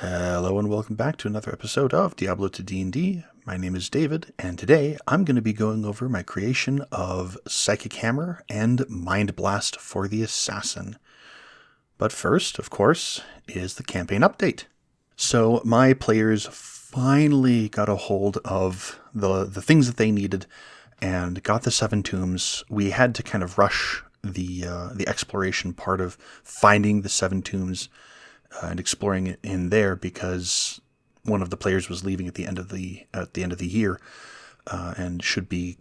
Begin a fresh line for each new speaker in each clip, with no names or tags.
Hello and welcome back to another episode of Diablo 2 D&D. My name is David, and today I'm going to be going over my creation of Psychic Hammer and Mind Blast for the Assassin. But first, of course, is the campaign update. So my players finally got a hold of the things that they needed and got the 7 tombs. We had to kind of rush the exploration part of finding the 7 tombs and exploring it in there because one of the players was leaving at the end of the year and should be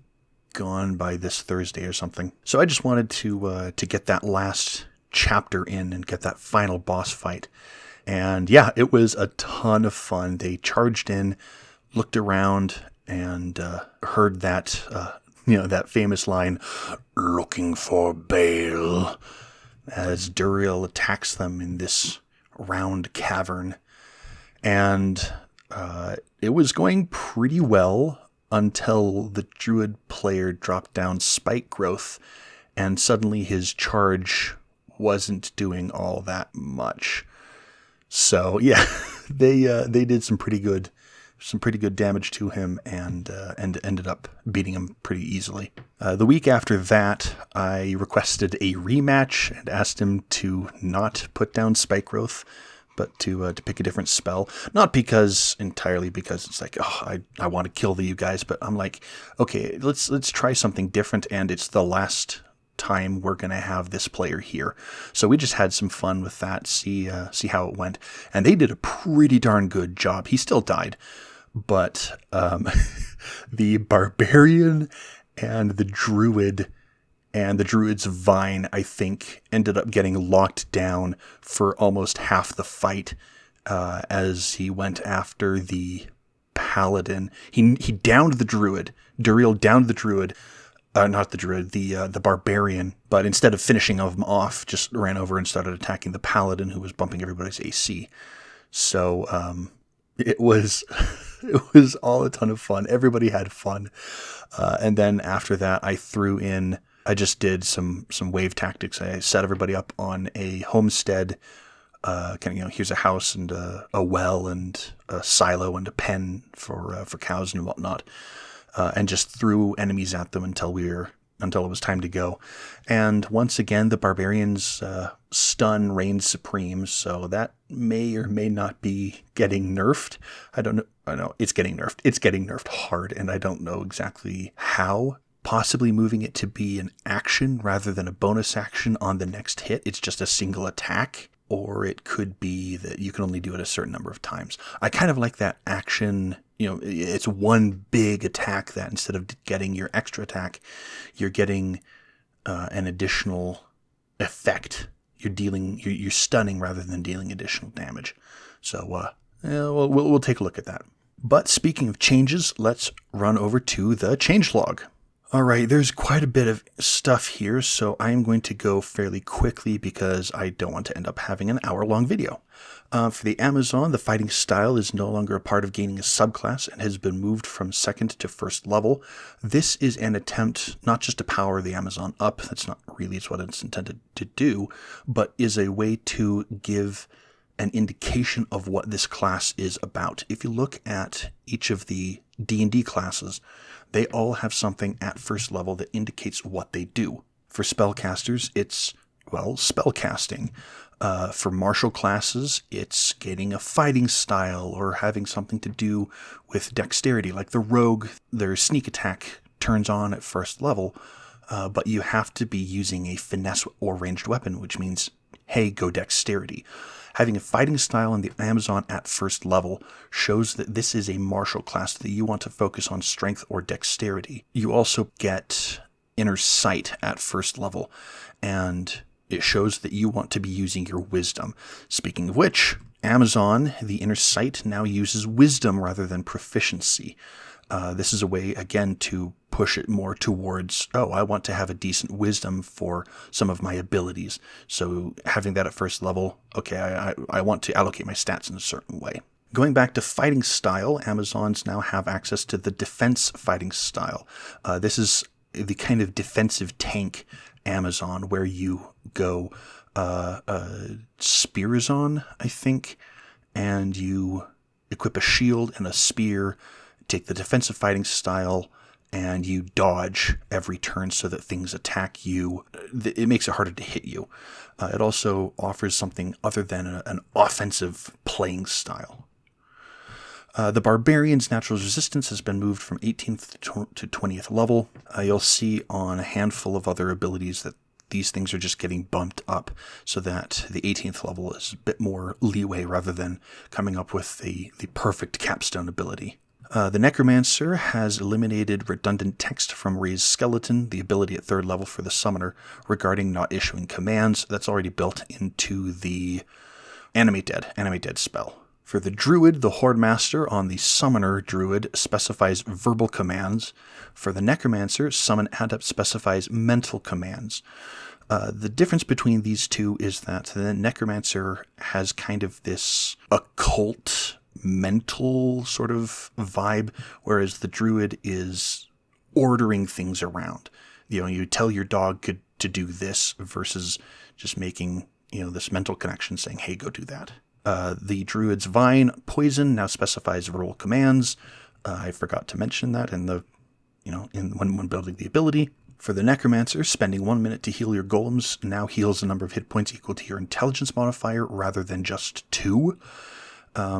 gone by this Thursday or something. So I just wanted to get that last chapter in and get that final boss fight. And yeah, it was a ton of fun. They charged in, looked around, and heard that that famous line, "Looking for Baal," as Duriel attacks them in this round cavern. And it was going pretty well until the druid player dropped down spike growth, and suddenly his charge wasn't doing all that much. So yeah, they did some pretty good damage to him and ended up beating him pretty easily. The week after that, I requested a rematch and asked him to not put down spike growth, but to pick a different spell. Not entirely because it's like, oh, I want to kill you guys, but I'm like, okay, let's try something different, and it's the last time we're going to have this player here. So we just had some fun with that, see how it went. And they did a pretty darn good job. He still died, but the barbarian and the druid and the druid's vine, I think, ended up getting locked down for almost half the fight as he went after the paladin. He downed the druid. Duriel downed the druid. Not the druid, the barbarian, but instead of finishing him off, just ran over and started attacking the paladin, who was bumping everybody's AC. So it was all a ton of fun. Everybody had fun, and then after that, I just did some wave tactics. I set everybody up on a homestead. Here's a house and a well and a silo and a pen for cows and whatnot. And just threw enemies at them until it was time to go. And once again, the barbarians' stun reigned supreme, so that may or may not be getting nerfed. I don't know. I know it's getting nerfed. It's getting nerfed hard, and I don't know exactly how. Possibly moving it to be an action rather than a bonus action on the next hit. It's just a single attack. Or it could be that you can only do it a certain number of times. I kind of like that action. It's one big attack that instead of getting your extra attack, you're getting an additional effect. You're stunning rather than dealing additional damage. So we'll take a look at that. But speaking of changes, let's run over to the changelog. All right, there's quite a bit of stuff here, so I'm going to go fairly quickly because I don't want to end up having an hour-long video. For the Amazon, the fighting style is no longer a part of gaining a subclass and has been moved from 2nd to 1st level. This is an attempt not just to power the Amazon up, that's not really what it's intended to do, but is a way to give an indication of what this class is about. If you look at each of the D&D classes, they all have something at 1st level that indicates what they do. For spellcasters, it's, spellcasting. For martial classes, it's gaining a fighting style or having something to do with dexterity. Like the rogue, their sneak attack turns on at 1st level, but you have to be using a finesse or ranged weapon, which means, hey, go dexterity. Having a fighting style in the Amazon at 1st level shows that this is a martial class that you want to focus on strength or dexterity. You also get inner sight at 1st level, and it shows that you want to be using your wisdom. Speaking of which, Amazon, the inner sight, now uses wisdom rather than proficiency. This is a way, again, to push it more towards, I want to have a decent wisdom for some of my abilities. So having that at 1st level, okay, I want to allocate my stats in a certain way. Going back to fighting style, Amazons now have access to the defense fighting style. This is the kind of defensive tank Amazon where you go Spearazon, I think, and you equip a shield and a spear, take the defensive fighting style, and you dodge every turn so that things attack you. It makes it harder to hit you. It also offers something other than an offensive playing style. The Barbarian's natural resistance has been moved from 18th to 20th level. You'll see on a handful of other abilities that these things are just getting bumped up so that the 18th level is a bit more leeway rather than coming up with the perfect capstone ability. The Necromancer has eliminated redundant text from Ray's Skeleton, the ability at 3rd level for the Summoner, regarding not issuing commands. That's already built into the Animate Dead spell. For the Druid, the Horde Master on the Summoner Druid specifies verbal commands. For the Necromancer, Summon Adept specifies mental commands. The difference between these two is that the Necromancer has kind of this occult mental sort of vibe, whereas the Druid is ordering things around. You tell your dog to do this versus just making, this mental connection saying, hey, go do that. The Druid's Vine Poison now specifies verbal commands. I forgot to mention that when building the ability. For the Necromancer, spending 1 minute to heal your golems now heals the number of hit points equal to your intelligence modifier rather than just 2.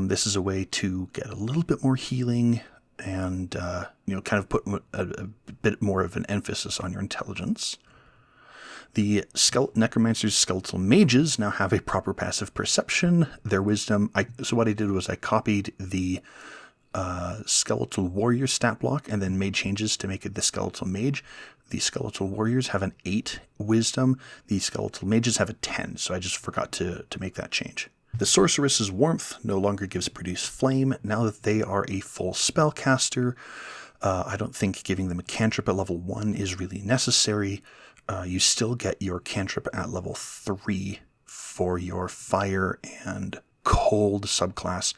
This is a way to get a little bit more healing and, kind of put a bit more of an emphasis on your intelligence. The Necromancer's Skeletal Mages now have a proper passive perception. Their wisdom, so what I did was I copied the Skeletal Warrior stat block and then made changes to make it the Skeletal Mage. The Skeletal Warriors have an 8 wisdom. The Skeletal Mages have a 10, so I just forgot to make that change. The Sorceress's Warmth no longer gives Produce Flame. Now that they are a full spellcaster, I don't think giving them a cantrip at level 1 is really necessary. You still get your cantrip at level 3 for your Fire and Cold subclass,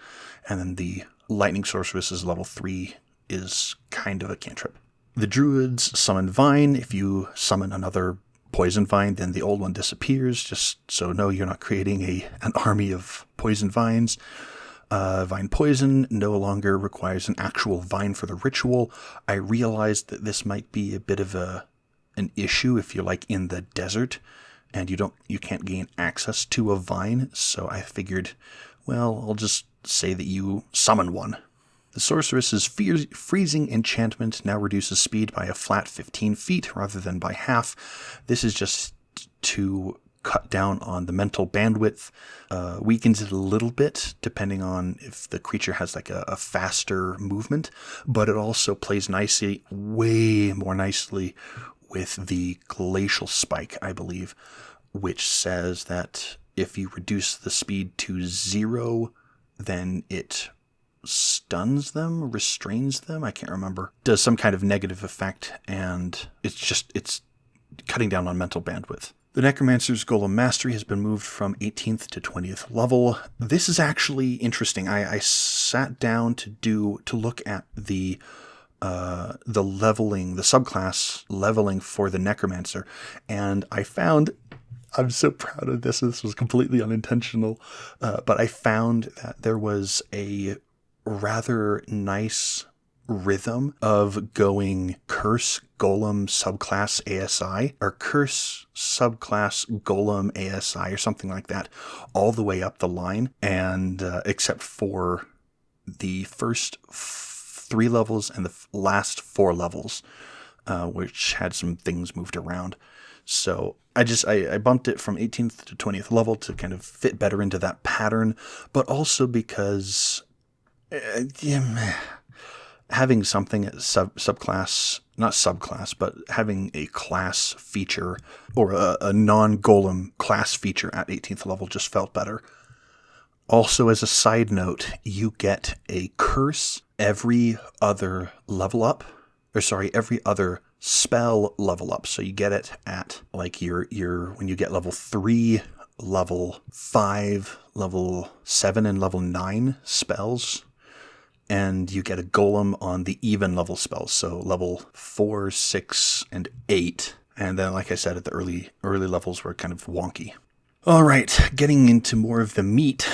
and then the Lightning Sorceress's level 3 is kind of a cantrip. The Druid's Summon Vine. If you summon another Poison Vine, then the old one disappears, just so no, you're not creating an army of poison vines. Vine Poison no longer requires an actual vine for the ritual. I realized that this might be a bit of an issue if you're like in the desert and you can't gain access to a vine, so I figured, well, I'll just say that you summon one. The Sorceress's Freezing Enchantment now reduces speed by a flat 15 feet rather than by half. This is just to cut down on the mental bandwidth, weakens it a little bit depending on if the creature has like a faster movement, but it also plays nicely, way more nicely with the Glacial Spike, I believe, which says that if you reduce the speed to 0, then it stuns them, restrains them, I can't remember, does some kind of negative effect, and it's cutting down on mental bandwidth. The Necromancer's Golem Mastery has been moved from 18th to 20th level. This is actually interesting. I sat down to look at the leveling, the subclass leveling for the Necromancer, and I found, I'm so proud of this, this was completely unintentional, but I found that there was a rather nice rhythm of going Curse Golem subclass ASI or Curse subclass Golem ASI or something like that all the way up the line, and except for the first 3 levels and the last 4 levels, which had some things moved around. So I bumped it from 18th to 20th level to kind of fit better into that pattern, but also because having something at subclass, not subclass, but having a class feature or a non-golem class feature at 18th level just felt better. Also, as a side note, you get a curse every other level up, every other spell level up. So you get it at like your when you get level 3, level 5, level 7, and level 9 spells. And you get a golem on the even level spells, so level 4, 6, and 8. And then, like I said, at the early levels were kind of wonky. All right, getting into more of the meat.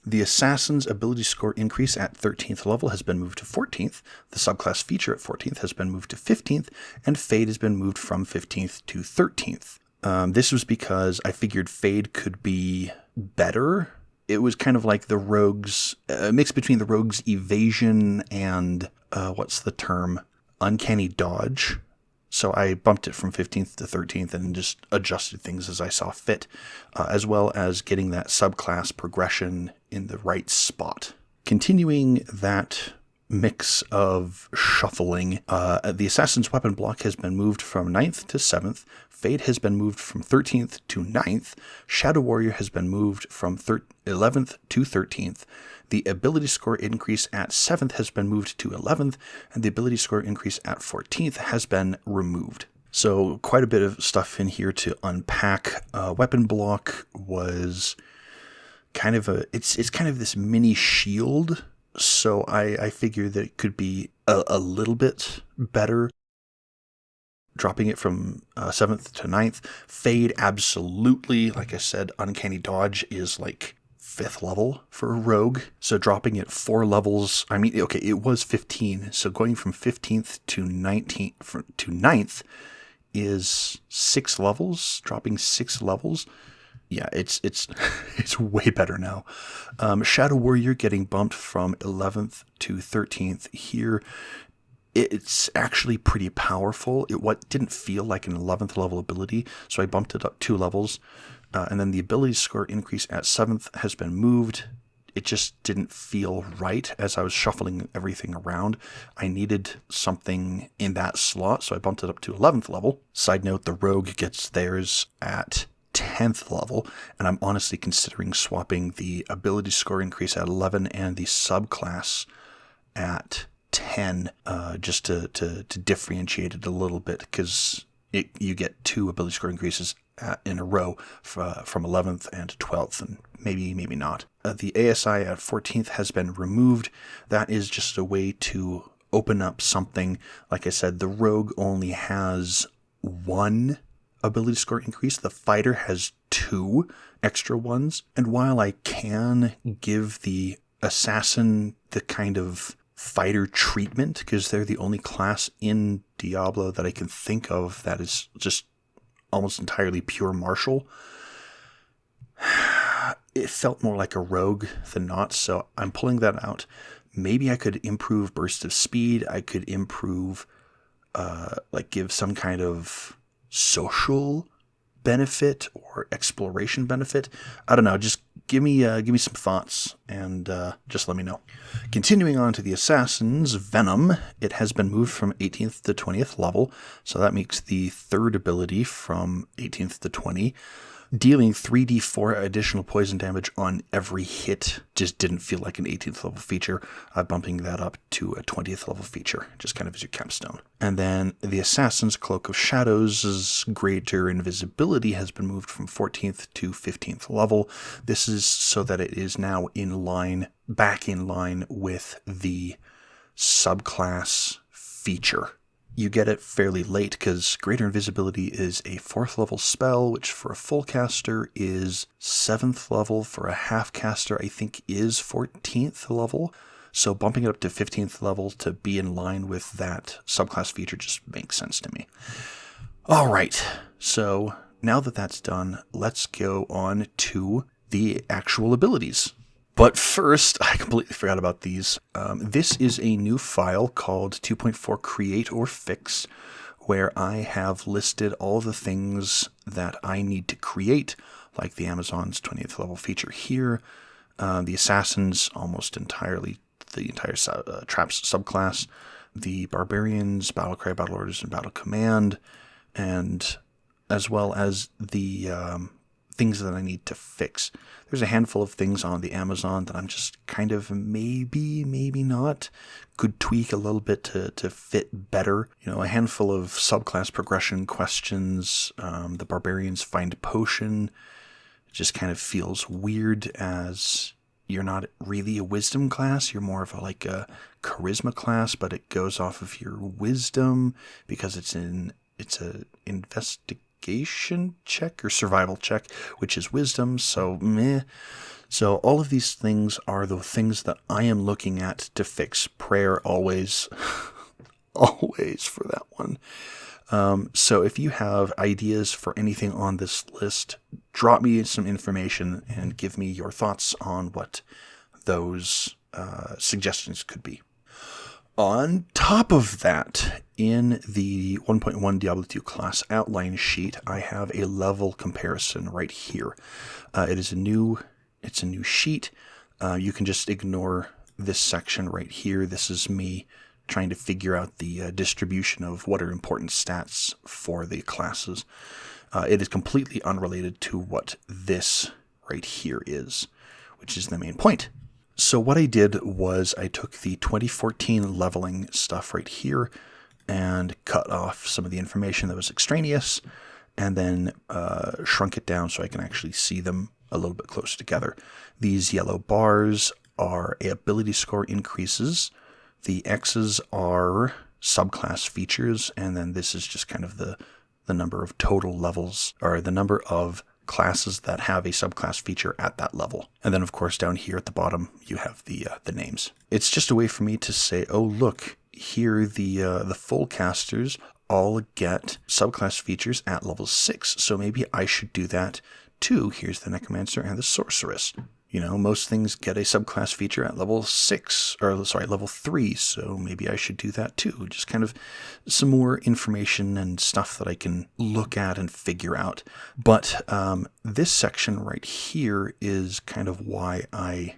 The Assassin's ability score increase at 13th level has been moved to 14th. The subclass feature at 14th has been moved to 15th, and Fade has been moved from 15th to 13th. This was because I figured Fade could be better. It was kind of like the rogue's, a mix between the rogue's evasion and, uncanny dodge. So I bumped it from 15th to 13th and just adjusted things as I saw fit, as well as getting that subclass progression in the right spot. Continuing that mix of shuffling, the Assassin's weapon block has been moved from 9th to 7th, Fade has been moved from 13th to 9th, Shadow Warrior has been moved from 11th to 13th, the ability score increase at 7th has been moved to 11th, and the ability score increase at 14th has been removed. So quite a bit of stuff in here to unpack. Weapon block was kind of it's kind of this mini shield, so I figured that it could be a little bit better, dropping it from 7th to 9th. Fade, absolutely, like I said, uncanny dodge is like 5th level for a rogue, so dropping it 4 levels. I mean, okay, it was 15, so going from 15th to 19th to 9th is 6 levels, dropping 6 levels. Yeah, it's it's way better now. Shadow Warrior getting bumped from 11th to 13th here. It's actually pretty powerful. It didn't feel like an 11th level ability, so I bumped it up 2 levels. And then the ability score increase at 7th has been moved. It just didn't feel right as I was shuffling everything around. I needed something in that slot, so I bumped it up to 11th level. Side note, the rogue gets theirs at 10th level, and I'm honestly considering swapping the ability score increase at 11 and the subclass at 10, just to differentiate it a little bit, because you get 2 ability score increases in a row from 11th and 12th, and maybe not. The ASI at 14th has been removed. That is just a way to open up something. Like I said, the rogue only has 1 ability score increase. The fighter has 2 extra ones. And while I can give the assassin the kind of fighter treatment, because they're the only class in Diablo that I can think of that is just almost entirely pure martial, it felt more like a rogue than not, so I'm pulling that out. Maybe I could improve burst of speed. I could improve, give some kind of social benefit or exploration benefit. I don't know. Just give me some thoughts and just let me know. Continuing on to the Assassin's Venom, it has been moved from 18th to 20th level, so that makes the 3rd ability from 18th to 20. Dealing 3d4 additional poison damage on every hit just didn't feel like an 18th level feature. Bumping that up to a 20th level feature, just kind of as your capstone. And then the Assassin's Cloak of Shadows' greater invisibility has been moved from 14th to 15th level. This is so that it is now back in line with the subclass feature. You get it fairly late because Greater Invisibility is a 4th level spell, which for a full caster is 7th level. For a half caster, I think is 14th level. So bumping it up to 15th level to be in line with that subclass feature just makes sense to me. All right, so now that that's done, let's go on to the actual abilities. But first, I completely forgot about these. This is a new file called 2.4 Create or Fix, where I have listed all the things that I need to create, like the Amazon's 20th level feature here, the Assassin's almost entirely, the entire Traps subclass, the Barbarians, Battlecry, Battle Orders, and Battle Command, and as well as the things that I need to fix. There's a handful of things on the Amazon that I'm just kind of maybe not could tweak a little bit to fit better. You know, a handful of subclass progression questions. The Barbarians find potion just kind of feels weird as you're not really a wisdom class. You're more of a charisma class, but it goes off of your wisdom because it's a investigation check or survival check, which is wisdom, so meh. So all of these things are the things that I am looking at to fix. Prayer always, always for that one. So if you have ideas for anything on this list, drop me some information and give me your thoughts on what those suggestions could be. On top of that, in the 1.1 Diablo 2 class outline sheet, I have a level comparison right here. It's a new sheet. You can just ignore this section right here. This is me trying to figure out the distribution of what are important stats for the classes. It is completely unrelated to what this right here is, which is the main point. So what I did was I took the 2014 leveling stuff right here and cut off some of the information that was extraneous and then shrunk it down so I can actually see them a little bit closer together. These yellow bars are ability score increases. The X's are subclass features, and then this is just kind of the number of total levels, or the number of classes that have a subclass feature at that level. And then, of course, down here at the bottom, you have the names. It's just a way for me to say, oh, look, here the full casters all get subclass features at level 6, so maybe I should do that too. Here's the Necromancer and the Sorceress. You know, most things get a subclass feature at level 6, or sorry, level 3, so maybe I should do that too. Just kind of some more information and stuff that I can look at and figure out. But this section right here is kind of why I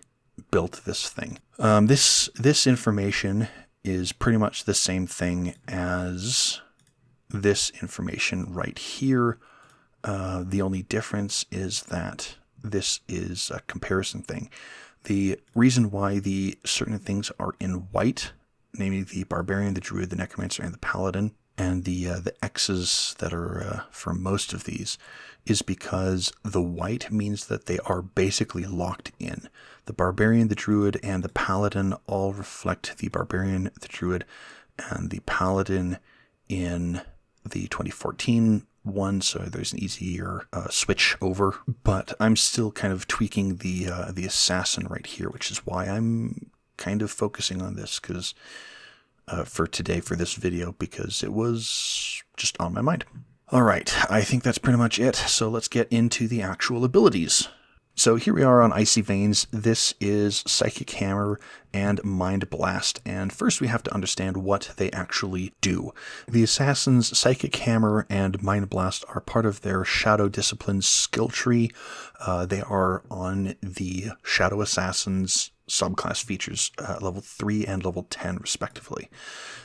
built this thing. This information is pretty much the same thing as this information right here. The only difference is that this is a comparison thing. The reason why the certain things are in white, namely the Barbarian, the Druid, the Necromancer, and the Paladin, and the X's that are for most of these, is because the white means that they are basically locked in. The Barbarian, the Druid, and the Paladin all reflect the Barbarian, the Druid, and the Paladin in the 2014 one, so there's an easier switch over. But I'm still kind of tweaking the assassin right here, which is why I'm kind of focusing on this because for today, for this video, because it was just on my mind. All right, I think that's pretty much it. So let's get into the actual abilities. So here we are on Icy Veins. This is Psychic Hammer and Mind Blast, and first we have to understand what they actually do. The Assassin's Psychic Hammer and Mind Blast are part of their Shadow Discipline skill tree. They are on the Shadow Assassin's subclass features, level 3 and level 10 respectively.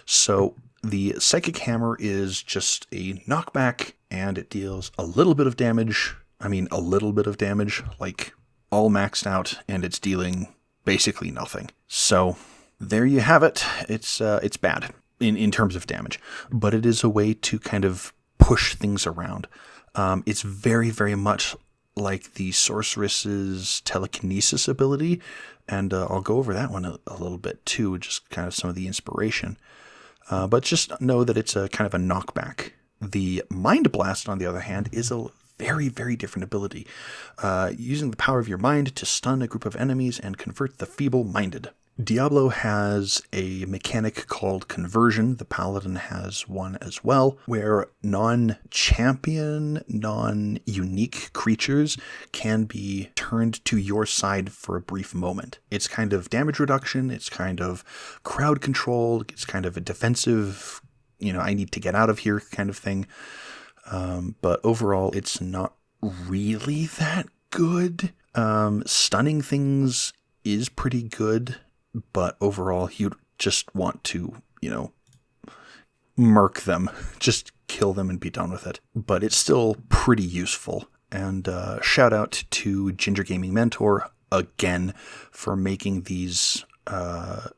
So the Psychic Hammer is just a knockback, and it deals a little bit of damage. I mean, a little bit of damage, like all maxed out, and it's dealing basically nothing. So there you have it. It's bad in terms of damage, but it is a way to kind of push things around. It's very, very much like the Sorceress's telekinesis ability, and I'll go over that one a little bit too, just kind of some of the inspiration. But just know that it's a kind of a knockback. The Mind Blast, on the other hand, is a very, very different ability. Using the power of your mind to stun a group of enemies and convert the feeble-minded. Diablo has a mechanic called conversion. The Paladin has one as well, where non-champion, non-unique creatures can be turned to your side for a brief moment. It's kind of damage reduction, it's kind of crowd control, it's kind of a defensive, I need to get out of here kind of thing. But overall, it's not really that good. Stunning things is pretty good, but overall, you'd just want to, murk them. Just kill them and be done with it. But it's still pretty useful. And shout out to Ginger Gaming Mentor, again, for making these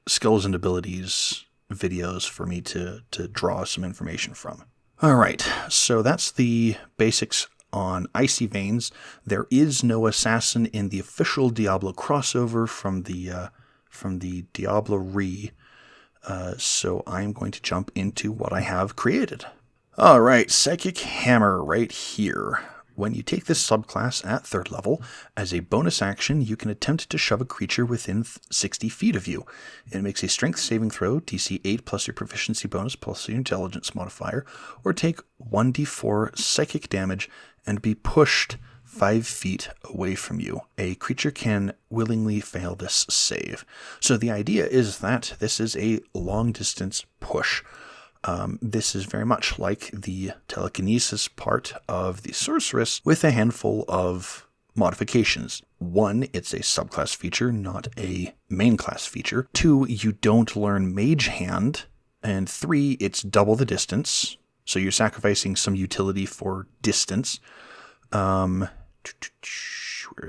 skills and abilities videos for me to draw some information from. All right, so that's the basics on Icy Veins. There is no assassin in the official Diablo crossover from the Diablo Re, so I'm going to jump into what I have created. All right, Psychic Hammer right here. When you take this subclass at 3rd level, as a bonus action, you can attempt to shove a creature within 60 feet of you. It makes a strength saving throw, DC 8 plus your proficiency bonus plus your intelligence modifier, or take 1d4 psychic damage and be pushed 5 feet away from you. A creature can willingly fail this save. So the idea is that this is a long distance push. This is very much like the telekinesis part of the sorceress with a handful of modifications. 1, it's a subclass feature, not a main class feature. 2, you don't learn Mage Hand. And 3, it's double the distance. So you're sacrificing some utility for distance. Where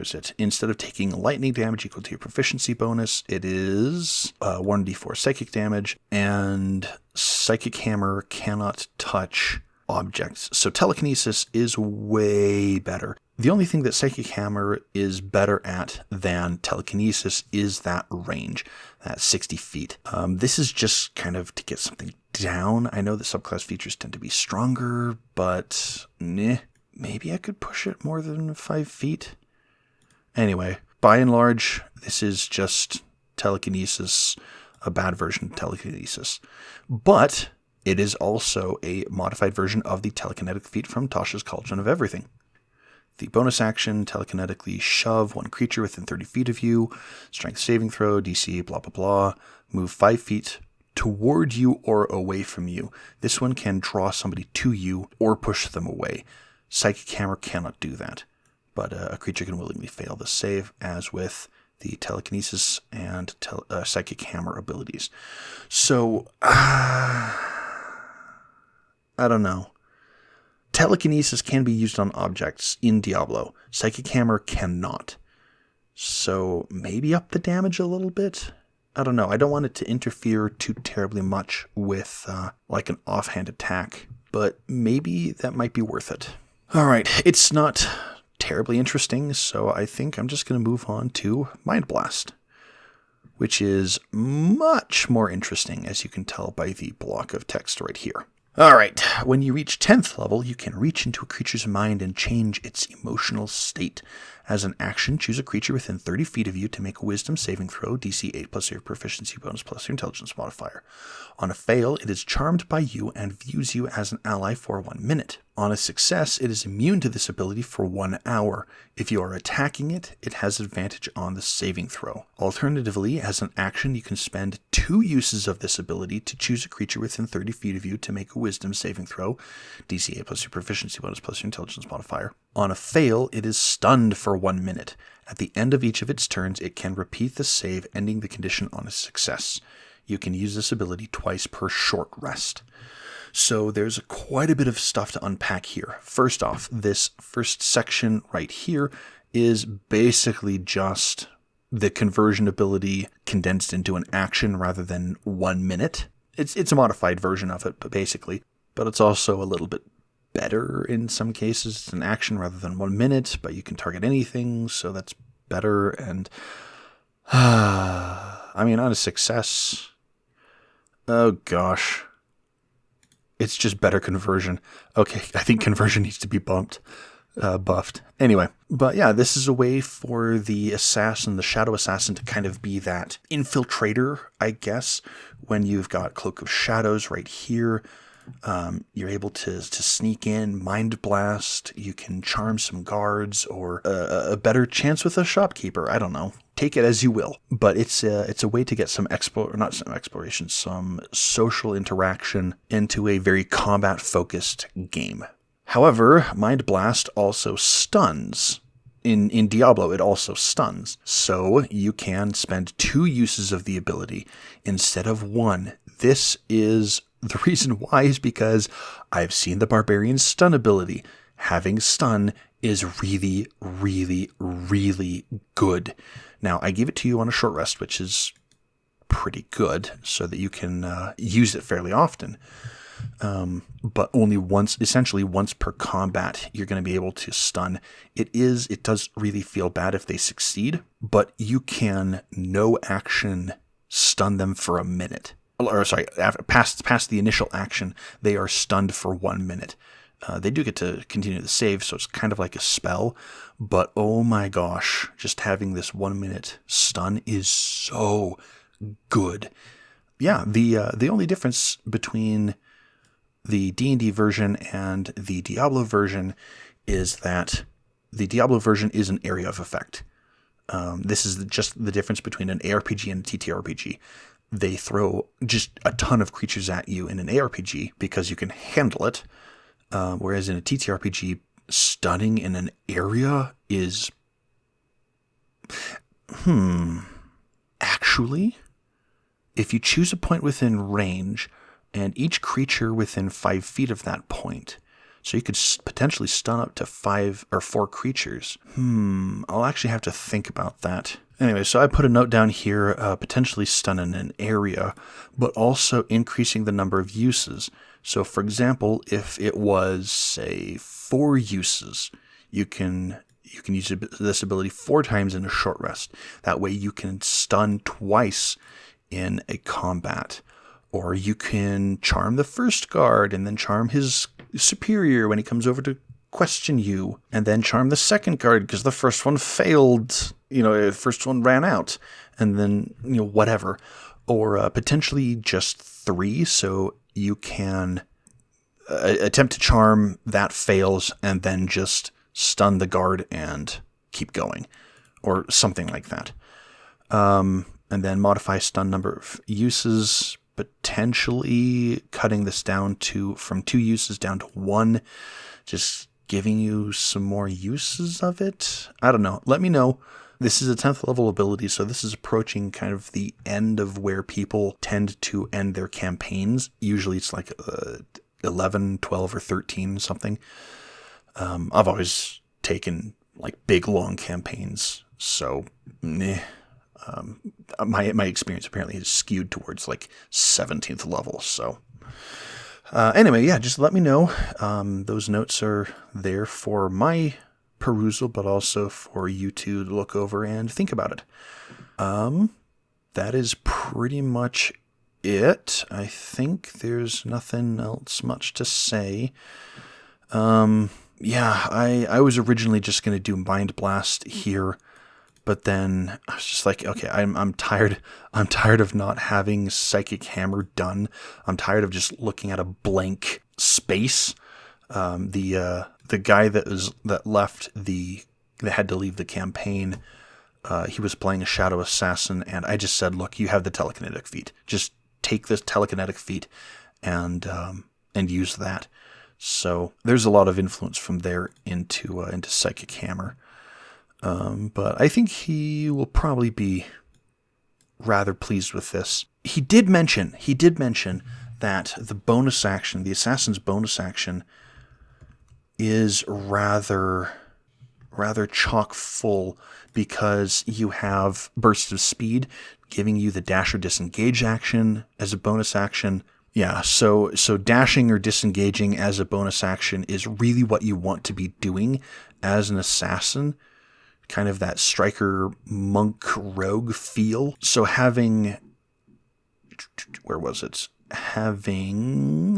is it? Instead of taking lightning damage equal to your proficiency bonus, it is 1d4 psychic damage, and Psychic Hammer cannot touch objects. So telekinesis is way better. The only thing that Psychic Hammer is better at than telekinesis is that range, that 60 feet. This is just kind of to get something down. I know that subclass features tend to be stronger, but maybe I could push it more than 5 feet. Anyway, by and large, this is just telekinesis, a bad version of telekinesis. But it is also a modified version of the telekinetic feat from Tasha's Cauldron of Everything. The bonus action, telekinetically shove one creature within 30 feet of you, strength saving throw, DC, blah, blah, blah, move 5 feet toward you or away from you. This one can draw somebody to you or push them away. Psychic Hammer cannot do that, but a creature can willingly fail the save, as with the telekinesis and Psychic Hammer abilities. So, I don't know. Telekinesis can be used on objects in Diablo. Psychic Hammer cannot. So maybe up the damage a little bit? I don't know. I don't want it to interfere too terribly much with like an offhand attack, but maybe that might be worth it. All right, it's not terribly interesting, so I think I'm just going to move on to Mind Blast, which is much more interesting, as you can tell by the block of text right here. Alright, when you reach 10th level, you can reach into a creature's mind and change its emotional state. As an action, choose a creature within 30 feet of you to make a wisdom saving throw, DC 8 plus your proficiency bonus plus your intelligence modifier. On a fail, it is charmed by you and views you as an ally for 1 minute. On a success, it is immune to this ability for 1 hour. If you are attacking it, it has advantage on the saving throw. Alternatively, as an action, you can spend 2 uses of this ability to choose a creature within 30 feet of you to make a wisdom saving throw, DC 8 plus your proficiency bonus plus your intelligence modifier. On a fail, it is stunned for 1 minute. At the end of each of its turns, it can repeat the save, ending the condition on a success. You can use this ability twice per short rest. So there's quite a bit of stuff to unpack here. First off, this first section right here is basically just the conversion ability condensed into an action rather than 1 minute. It's a modified version of it, but it's also a little bit better in some cases. It's an action rather than 1 minute, but you can target anything, so that's better. And I mean, on a success, oh gosh, it's just better conversion. Okay, I think conversion needs to be buffed. Anyway, but yeah, this is a way for the assassin, the shadow assassin, to kind of be that infiltrator, I guess. When you've got Cloak of Shadows right here, you're able to sneak in, mind blast. You can charm some guards, or a better chance with a shopkeeper. I don't know. Take it as you will. But it's a way to get some some social interaction into a very combat-focused game. However, Mind Blast also stuns. In Diablo, it also stuns. So you can spend 2 uses of the ability instead of 1. This is the reason why is because I've seen the Barbarian stun ability. Having stun is really, really, really good. Now, I give it to you on a short rest, which is pretty good, so that you can use it fairly often. But only once, essentially once per combat, you're going to be able to stun. It does really feel bad if they succeed, but you can no action stun them for a minute. or sorry, past the initial action, they are stunned for 1 minute. They do get to continue the save, so it's kind of like a spell. But oh my gosh, just having this 1 minute stun is so good. Yeah, the only difference between the D&D version and the Diablo version is that the Diablo version is an area of effect. This is just the difference between an ARPG and a TTRPG. They throw just a ton of creatures at you in an ARPG because you can handle it, whereas in a TTRPG, stunning in an area is... Actually, if you choose a point within range, and each creature within 5 feet of that point, so you could potentially stun up to 5 or 4 creatures. I'll actually have to think about that. Anyway, so I put a note down here, potentially stun in an area, but also increasing the number of uses. So for example, if it was, say, 4 uses, you can use this ability 4 times in a short rest. That way you can stun twice in a combat. Or you can charm the first guard and then charm his superior when he comes over to question you, and then charm the second guard because the first one failed, the first one ran out, and then, whatever. Or potentially just 3, so you can attempt to charm, that fails, and then just stun the guard and keep going, or something like that. And then modify stun number of uses, potentially cutting this down from 2 uses down to 1, just giving you some more uses of it. I don't know. Let me know. This is a 10th level ability, so this is approaching kind of the end of where people tend to end their campaigns. Usually it's like 11, 12, or 13, something. I've always taken like big, long campaigns, so my experience apparently is skewed towards like 17th level. So anyway, yeah, just let me know. Those notes are there for my perusal, but also for you to look over and think about it. That is pretty much it. I think there's nothing else much to say. Yeah, I was originally just going to do Mind Blast here, but then I was just like, okay, I'm tired. I'm tired of not having Psychic Hammer done. I'm tired of just looking at a blank space. The guy that had to leave the campaign, he was playing a Shadow Assassin, and I just said, look, you have the telekinetic feat. Just take this telekinetic feat and use that. So there's a lot of influence from there into Psychic Hammer. But I think he will probably be rather pleased with this. He did mention that the bonus action, the assassin's bonus action, is rather chock full because you have bursts of speed giving you the dash or disengage action as a bonus action. Yeah, so dashing or disengaging as a bonus action is really what you want to be doing as an assassin. Kind of that striker monk rogue feel. So having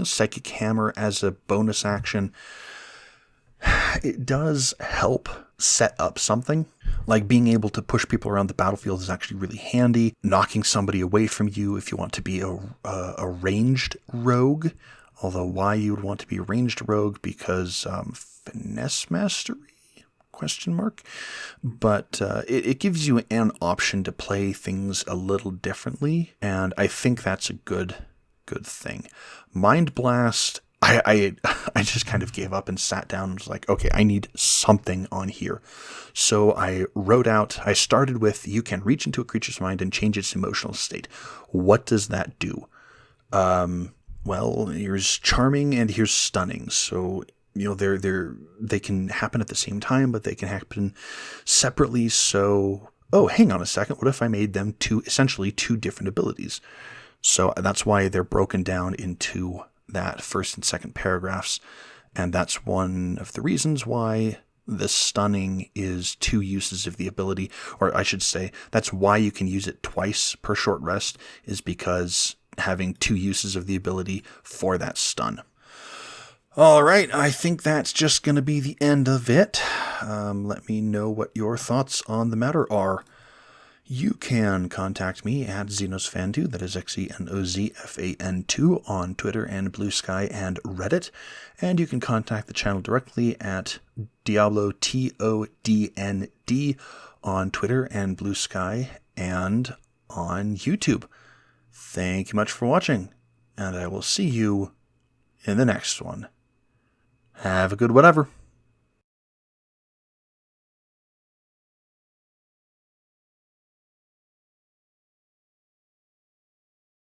Psychic Hammer as a bonus action, it does help set up something. Like being able to push people around the battlefield is actually really handy. Knocking somebody away from you if you want to be a ranged rogue. Although why you would want to be a ranged rogue, because finesse mastery? ? But it gives you an option to play things a little differently, and I think that's a good thing. Mind Blast, I just kind of gave up and sat down and was like, okay, I need something on here. So I started with, you can reach into a creature's mind and change its emotional state. What does that do? Well, here's charming and here's stunning. So, they can happen at the same time, but they can happen separately. So, hang on a second. What if I made them essentially two different abilities? So that's why they're broken down into that first and second paragraphs. And that's one of the reasons why the stunning is 2 uses of the ability, or I should say, that's why you can use it twice per short rest, is because having two uses of the ability for that stun. All right, I think that's just going to be the end of it. Let me know what your thoughts on the matter are. You can contact me at XenosFan2, that is XENOZFAN2, on Twitter and Blue Sky and Reddit. And you can contact the channel directly at Diablo TODND on Twitter and Blue Sky and on YouTube. Thank you much for watching, and I will see you in the next one. Have a good whatever.